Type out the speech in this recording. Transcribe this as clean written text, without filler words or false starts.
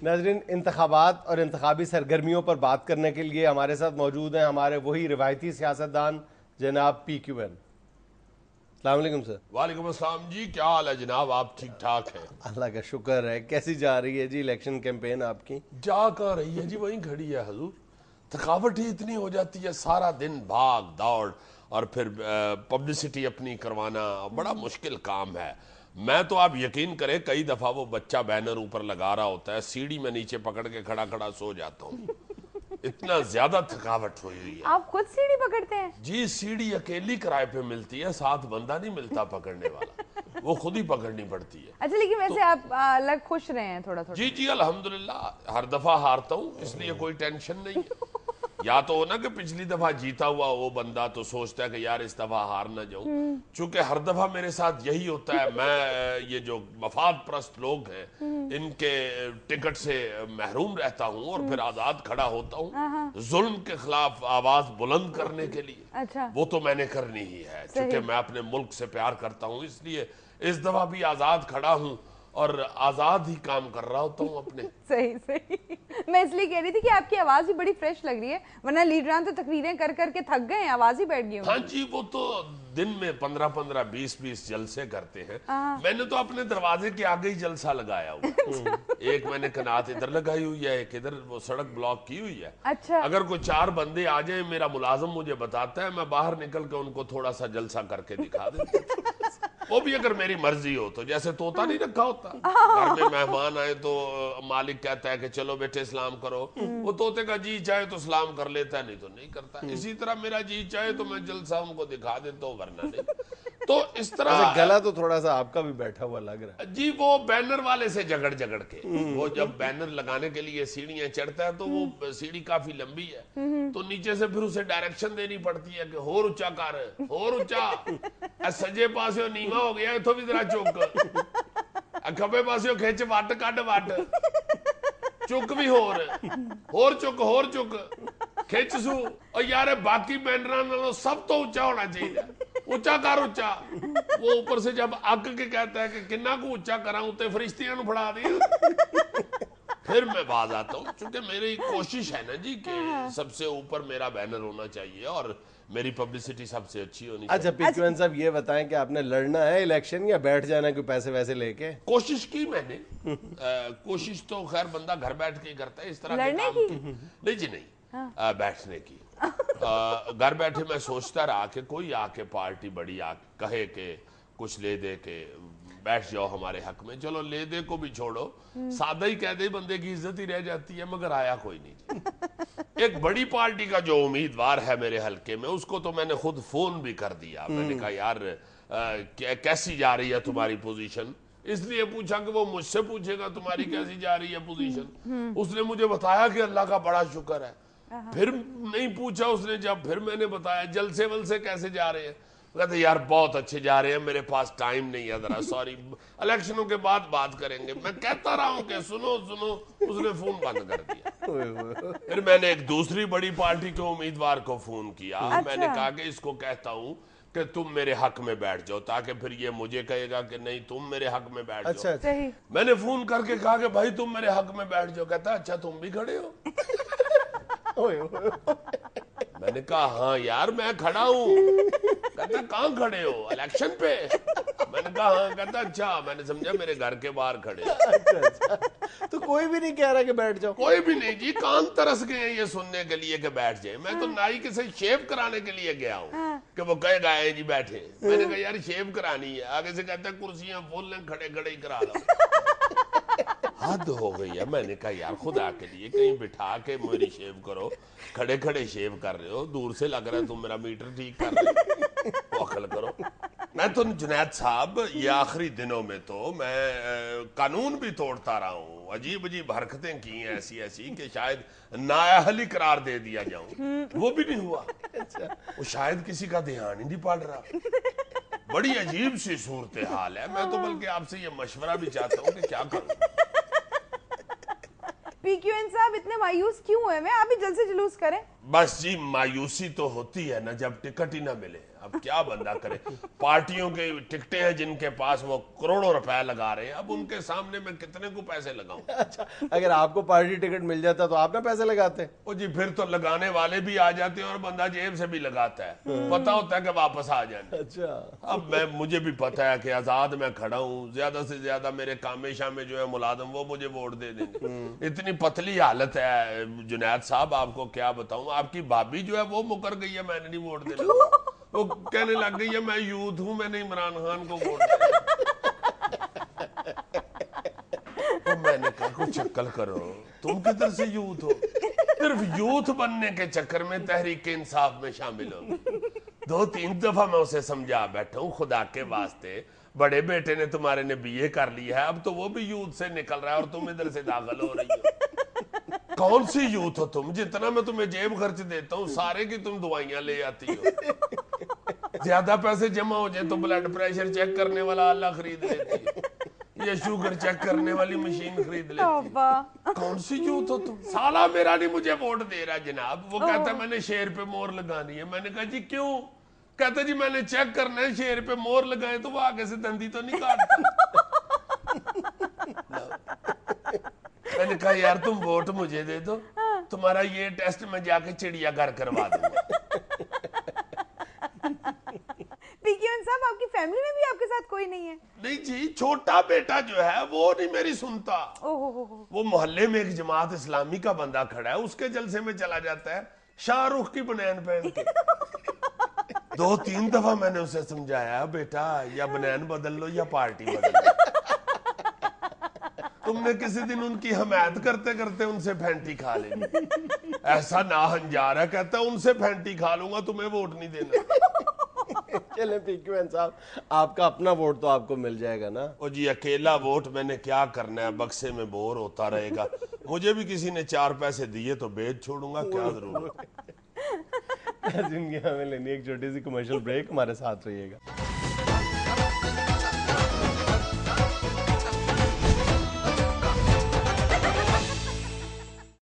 ناظرین، انتخابات اور انتخابی سرگرمیوں پر بات کرنے کے لیے ہمارے ساتھ موجود ہیں ہمارے وہی روایتی سیاستدان جناب پی کیو این۔ السلام علیکم سر۔ وعلیکم السلام جی، کیا حال ہے جناب؟ آپ ٹھیک ٹھاک ہیں؟ اللہ کا شکر ہے۔ کیسی جا رہی ہے جی الیکشن کیمپین آپ کی؟ جا کہاں رہی ہے جی، وہیں کھڑی ہے حضور۔ تھکاوٹ ہی اتنی ہو جاتی ہے، سارا دن بھاگ دوڑ اور پھر پبلسٹی اپنی کروانا بڑا مشکل کام ہے۔ میں تو آپ یقین کریں کئی دفعہ وہ بچہ بینر اوپر لگا رہا ہوتا ہے، سیڑھی میں نیچے پکڑ کے کھڑا کھڑا سو جاتا ہوں، اتنا زیادہ تھکاوٹ ہوئی ہوئی ہے۔ آپ خود سیڑھی پکڑتے ہیں؟ جی، سیڑھی اکیلی کرائے پہ ملتی ہے، ساتھ بندہ نہیں ملتا پکڑنے والا، وہ خود ہی پکڑنی پڑتی ہے۔ اچھا، لیکن ویسے آپ الگ خوش رہے ہیں تھوڑا تھوڑا؟ جی الحمدللہ، ہر دفعہ ہارتا ہوں اس لیے کوئی ٹینشن نہیں ہے۔ یا تو ہونا کہ پچھلی دفعہ جیتا ہوا وہ بندہ تو سوچتا ہے کہ یار اس دفعہ ہار نہ جاؤں، چونکہ ہر دفعہ میرے ساتھ یہی ہوتا ہے، میں یہ جو مفاد پرست لوگ ہیں ان کے ٹکٹ سے محروم رہتا ہوں اور پھر آزاد کھڑا ہوتا ہوں ظلم کے خلاف آواز بلند کرنے کے لیے۔ اچھا، وہ تو میں نے کرنی ہی ہے، چونکہ میں اپنے ملک سے پیار کرتا ہوں، اس لیے اس دفعہ بھی آزاد کھڑا ہوں اور آزاد ہی کام کر رہا ہوتا ہوں اپنے۔ صحیح۔ میں اس لیے کہہ رہی تھی کہ آپ کی آواز بھی بڑی فریش لگ رہی ہے، ورنہ لیڈران تو تقریریں کر کر کے تھک گئے ہیں، آواز ہی بیٹھ گئی ہوں۔ ہاں جی، وہ تو دن میں 15 20 جلسے کرتے ہیں۔ میں نے تو اپنے دروازے کے آگے ہی جلسہ لگایا ہوا، ایک میں نے کنات ادھر لگائی ہوئی ہے، ایک ادھر وہ سڑک بلاک کی ہوئی ہے۔ اچھا، اگر کوئی 4 بندے آ جائیں، میرا ملازم مجھے بتاتا ہے، میں باہر نکل کے ان کو تھوڑا سا جلسہ کر کے دکھا دیتا ہوں، وہ بھی اگر میری مرضی ہو تو۔ جیسے طوطا نہیں رکھا ہوتا، گھر میں مہمان آئے تو مالک کہتا ہے کہ چلو بیٹے سلام کرو، وہ طوطے کا جی چاہے تو سلام کر لیتا ہے، نہیں تو نہیں کرتا۔ اسی طرح میرا جی چاہے تو میں جلسہ ان کو دکھا دیتا ہوں، ورنہ نہیں۔ تو اس طرح گلا تو تھوڑا سا آپ کا بھی بیٹھا ہوا لگ رہا ہے جی، وہ بینر والے سے جگڑ کے وہ جب بینر لگانے کے لیے سیڑھیاں چڑھتا ہے تو وہ سیڑھی کافی لمبی ہے، تو نیچے سے پھر اسے ڈائریکشن دینی پڑتی ہے کہ ہور اونچا کر، ہور اونچا، سجے پاسے نیوا ہو گیا، اتھوں بھی ذرا چک، کھبے پاسے کھچ وٹ کڈ وٹ، چک بھی ہور چک، ہور چک، کھچ سو، اور یار باقی بینران نالوں سب تو اونچا ہونا چاہیے، اونچا کر اونچا۔ وہ اوپر سے جب اگ کے کہتا ہے کہ کنہ کو اونچا کراں، اتے فرشتیاں نو پھڑا دیا، پھر میں باز آتا ہوں، چونکہ میری کوشش ہے نا جی کہ سب سے اوپر میرا بینر ہونا چاہیے اور میری پبلسٹی سب سے اچھی ہونی چاہیے۔ اچھا پی کیو این صاحب، یہ بتائیں کہ آپ نے لڑنا ہے الیکشن یا بیٹھ جانا ہے کوئی پیسے ویسے لے کے؟ کوشش کی میں نے، کوشش تو خیر بندہ گھر بیٹھ کے ہی کرتا ہے اس طرح کے کام کی، نہیں جی نہیں، بیٹھنے کی۔ گھر بیٹھے میں سوچتا رہا کہ کوئی آ کے پارٹی بڑی کہے کہ کچھ لے دے کہ بیٹھ جاؤ ہمارے حق میں، چلو لے دے کو بھی چھوڑو، سادہ ہی کہہ دے بندے کی عزت ہی رہ جاتی ہے، مگر آیا کوئی نہیں۔ ایک بڑی پارٹی کا جو امیدوار ہے میرے حلقے میں، اس کو تو میں نے خود فون بھی کر دیا، میں نے کہا یار کیسی جا رہی ہے تمہاری پوزیشن، اس لیے پوچھا کہ وہ مجھ سے پوچھے گا تمہاری کیسی جا رہی ہے پوزیشن، اس نے مجھے بتایا کہ اللہ کا بڑا شکر ہے، پھر نہیں پوچھا اس نے، جب پھر میں نے بتایا جلسے ولسے کیسے جا رہے ہیں، کہتے یار بہت اچھے جا رہے ہیں، میرے پاس ٹائم نہیں ہے ذرا، سوری الیکشنوں کے بعد بات کریں گے۔ میں کہتا رہا ہوں کہ سنو سنو، اس نے فون بند کر دیا۔ پھر میں نے ایک دوسری بڑی پارٹی کے امیدوار کو فون کیا، میں نے کہا کہ اس کو کہتا ہوں کہ تم میرے حق میں بیٹھ جاؤ، تاکہ پھر یہ مجھے کہے گا کہ نہیں تم میرے حق میں بیٹھ جاؤ۔ صحیح۔ میں نے فون کر کے کہا کہ بھائی تم میرے حق میں بیٹھ جاؤ، کہتا اچھا تم بھی کھڑے ہو؟ میں نے کہا ہاں یار میں کھڑا ہوں۔ کہتا کہاں کھڑے ہو؟ الیکشن پہ؟ میں نے کہا ہاں۔ کہتا اچھا، میں نے سمجھا میرے گھر کے باہر کھڑے۔ اچھا، تو کوئی بھی نہیں کہہ رہا کہ بیٹھ جاؤ؟ کوئی بھی نہیں جی، کان ترس گئے ہیں یہ سننے کے لیے کہ بیٹھ جائیں۔ میں تو نائی کے سے شیو کرانے کے لیے گیا ہوں کہ وہ کہے گا جی بیٹھے، میں نے کہا یار شیو کرانی ہے، آگے سے کہتا ہے کرسیاں فل ہیں، کھڑے کھڑے ہی کرا لو۔ حد ہو گئی ہے۔ میں نے کہا یار خدا کے لیے کہیں بٹھا کے میری شیو کرو، کھڑے کھڑے شیو کر رہے ہو، دور سے لگ رہا ہے تم میرا میٹر ٹھیک کر رہے ہو، عقل کرو۔ میں تو جنید صاحب یہ آخری دنوں میں تو میں قانون بھی توڑتا رہا ہوں، عجیب عجیب حرکتیں کی ہیں ایسی ایسی کہ شاید نااہل ہی قرار دے دیا جاؤں، وہ بھی نہیں ہوا، وہ شاید کسی کا دھیان ہی نہیں پڑ رہا۔ بڑی عجیب سی صورتحال ہے۔ میں تو بلکہ آپ سے یہ مشورہ بھی چاہتا ہوں کہ کیا کروں۔ پی کیو این صاحب اتنے مایوس کیوں ہوئے ہیں؟ آپ بھی جلد سے جلوس کریں۔ بس جی مایوسی تو ہوتی ہے نا جب ٹکٹ ہی نہ ملے۔ اب کیا بندہ کرے. پارٹیوں کے ٹکٹیں ہیں جن کے پاس وہ کروڑوں روپے لگا رہے ہیں, اب ان کے سامنے میں کتنے کو پیسے لگاؤں. اچھا, اگر آپ کو پارٹی ٹکٹ مل جاتا تو آپ نہ پیسے لگاتے؟ او جی پھر تو لگانے والے بھی آ جاتے ہیں اور بندہ جیب سے بھی لگاتا ہے, پتہ ہوتا ہے کہ واپس آ جانا. اچھا, اب مجھے بھی پتہ ہے کہ آزاد میں کھڑا ہوں, زیادہ سے زیادہ میرے کامے شامے جو ہے ملازم وہ مجھے ووٹ دے دیں گے. اتنی پتلی حالت ہے جنید صاحب, آپ کو کیا بتاؤں. آپ کی بھابھی جو ہے وہ مکر گئی ہے, میں نے نہیں ووٹ دینا. وہ کہنے لگ گئی ہے میں یوتھ ہوں, میں نے عمران خان کو ووٹ دینا. میں نے کہا کچھ عقل کرو, تم کدھر سے یوتھ ہو؟ صرف یوتھ بننے کے چکر میں تحریک انصاف میں شامل ہو. 2-3 دفعہ میں اسے سمجھا بیٹھا ہوں, خدا کے واسطے بڑے بیٹے نے تمہارے نے BA کر لی ہے, اب تو وہ بھی یوتھ سے نکل رہا ہے اور تم ادھر سے داخل ہو رہی ہو. کون سی یوتھ ہو تم؟ جتنا میں تمہیں جیب خرچ دیتا ہوں سارے کی تم دوائیاں لے آتی ہو. زیادہ پیسے جمع ہو جائیں تو بلڈ پریشر چیک کرنے والا اللہ خرید لیتی ہے, یا شوگر چیک کرنے والی مشین خرید لیتی ہے. کون سی یوتھ ہو تم؟ سالہ میرا نہیں مجھے ووٹ دے رہا جناب. وہ کہتا ہے میں نے شیر پہ مور لگانی ہے. میں نے کہا جی کیوں؟ کہتا جی میں نے چیک کرنا ہے, شیر پہ مور لگائیں تو وہ آگے سے دندی تو نہیں کاٹتا. میں نے کہا یار تم ووٹ مجھے دے دو, تمہارا یہ ٹیسٹ میں جا کے چڑیا گھر کروا دوں گا. PQN صاحب آپ کی فیملی میں بھی آپ کے ساتھ کوئی نہیں ہے؟ نہیں جی, چھوٹا بیٹا جو ہے وہ نہیں میری سنتا. وہ محلے میں ایک جماعت اسلامی کا بندہ کھڑا ہے, اس کے جلسے میں چلا جاتا ہے شاہ رخ کی بنین پہن کے. 2-3 دفعہ میں نے اسے سمجھایا بیٹا یا بنین بدل لو یا پارٹی بدل لو. تم نے کسی دن ان کی حمایت کرتے کرتے ان سے پھینٹی کھا لینی. ایسا ناہنجار ہے, کہتا ہے ان سے پھینٹی کھا لوں گا تمہیں ووٹ نہیں دینا. چلیں PQN صاحب, آپ کا اپنا ووٹ تو آپ کو مل جائے گا نا. او جی اکیلا ووٹ میں نے کیا کرنا ہے, بکسے میں بور ہوتا رہے گا. مجھے بھی کسی نے 4 پیسے دیے تو بیچ چھوڑوں گا, کیا ضرورت. زندگی ہمیں لینی ایک چھوٹی سی کمرشل بریک, ہمارے ساتھ رہیے گا.